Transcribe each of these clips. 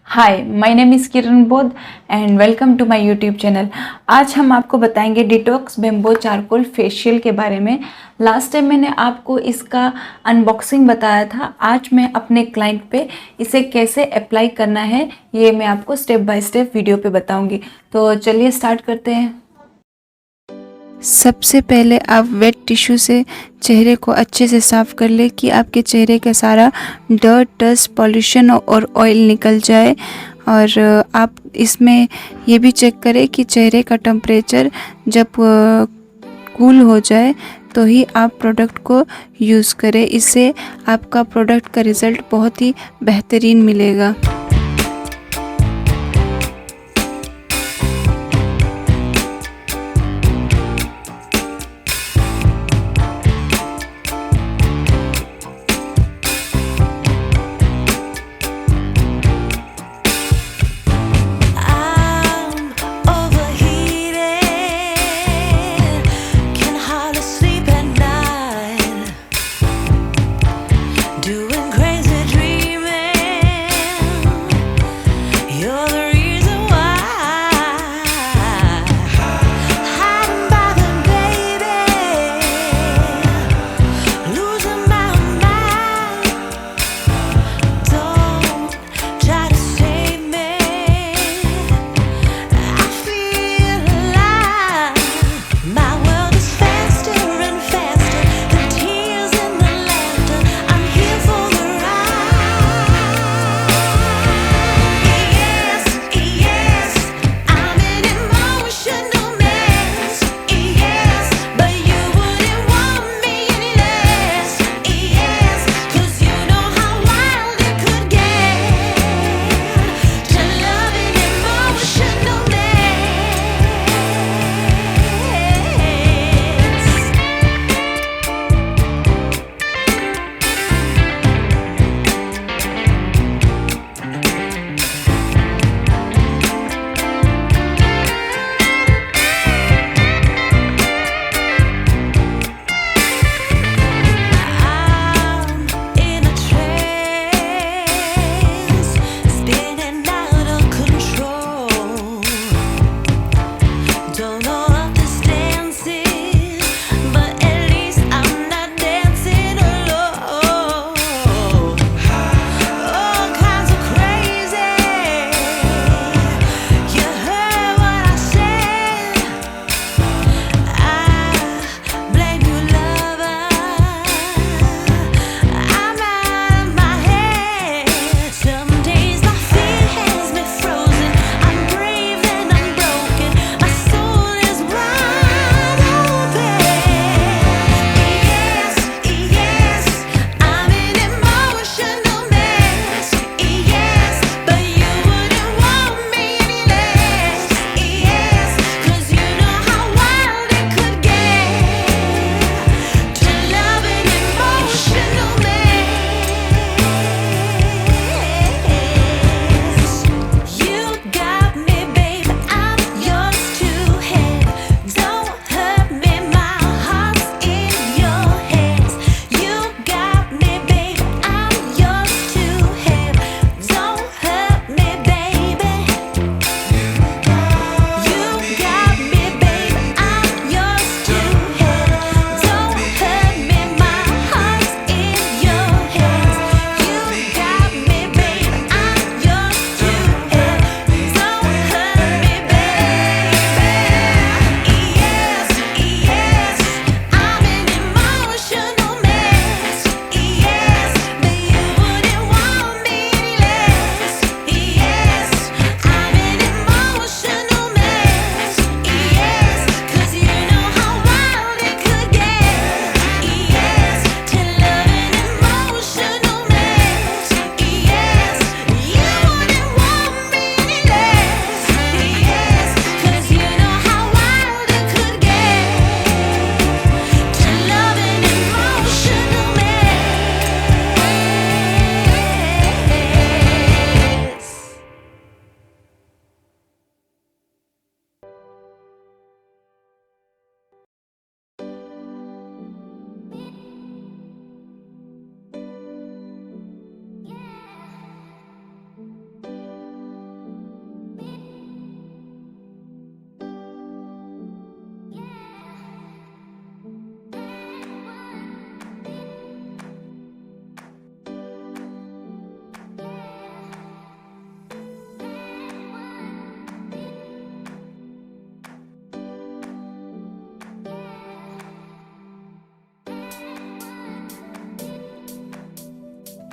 Hi, my name is Kiran Bodh and welcome to my YouTube channel. आज हम आपको बताएंगे डिटॉक्स बेम्बो चारकोल फेशियल के बारे में। लास्ट टाइम मैंने आपको इसका अनबॉक्सिंग बताया था। आज मैं अपने क्लाइंट पे इसे कैसे अप्लाई करना है ये मैं आपको स्टेप बाय स्टेप वीडियो पे बताऊंगी। तो चलिए स्टार्ट करते हैं। सबसे पहले आप वेट टिश्यू से चेहरे को अच्छे से साफ़ कर ले कि आपके चेहरे का सारा डर्ट, डस्ट, पॉल्यूशन और ऑयल निकल जाए। और आप इसमें ये भी चेक करें कि चेहरे का टेम्परेचर जब कूल हो जाए तो ही आप प्रोडक्ट को यूज़ करें। इससे आपका प्रोडक्ट का रिज़ल्ट बहुत ही बेहतरीन मिलेगा।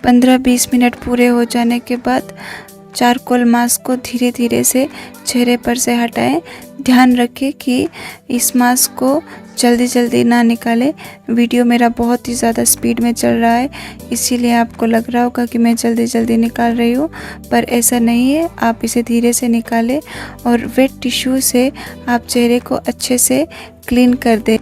15-20 मिनट पूरे हो जाने के बाद चारकोल मास्क को धीरे धीरे से चेहरे पर से हटाएं। ध्यान रखें कि इस मास्क को जल्दी जल्दी ना निकालें। वीडियो मेरा बहुत ही ज़्यादा स्पीड में चल रहा है, इसीलिए आपको लग रहा होगा कि मैं जल्दी जल्दी निकाल रही हूँ, पर ऐसा नहीं है। आप इसे धीरे से निकालें और वेट टिश्यू से आप चेहरे को अच्छे से क्लीन कर दें।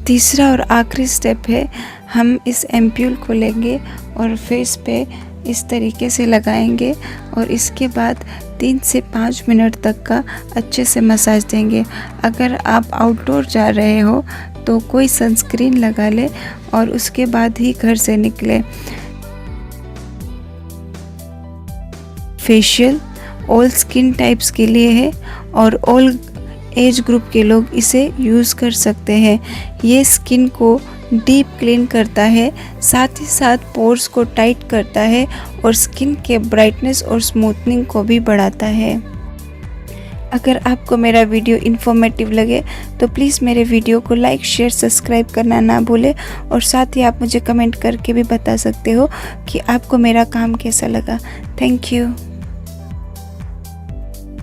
तीसरा और आखिरी स्टेप है, हम इस एम्प्यूल को लेंगे और फेस पे इस तरीके से लगाएंगे और इसके बाद 3 से 5 मिनट तक का अच्छे से मसाज देंगे। अगर आप आउटडोर जा रहे हो तो कोई सनस्क्रीन लगा ले और उसके बाद ही घर से निकले। फेशियल ऑल स्किन टाइप्स के लिए है और ऑल एज ग्रुप के लोग इसे यूज़ कर सकते हैं। ये स्किन को डीप क्लीन करता है, साथ ही साथ पोर्स को टाइट करता है और स्किन के ब्राइटनेस और स्मूथनिंग को भी बढ़ाता है। अगर आपको मेरा वीडियो इन्फॉर्मेटिव लगे तो प्लीज़ मेरे वीडियो को लाइक, शेयर, सब्सक्राइब करना ना भूलें और साथ ही आप मुझे कमेंट करके भी बता सकते हो कि आपको मेरा काम कैसा लगा। Thank you.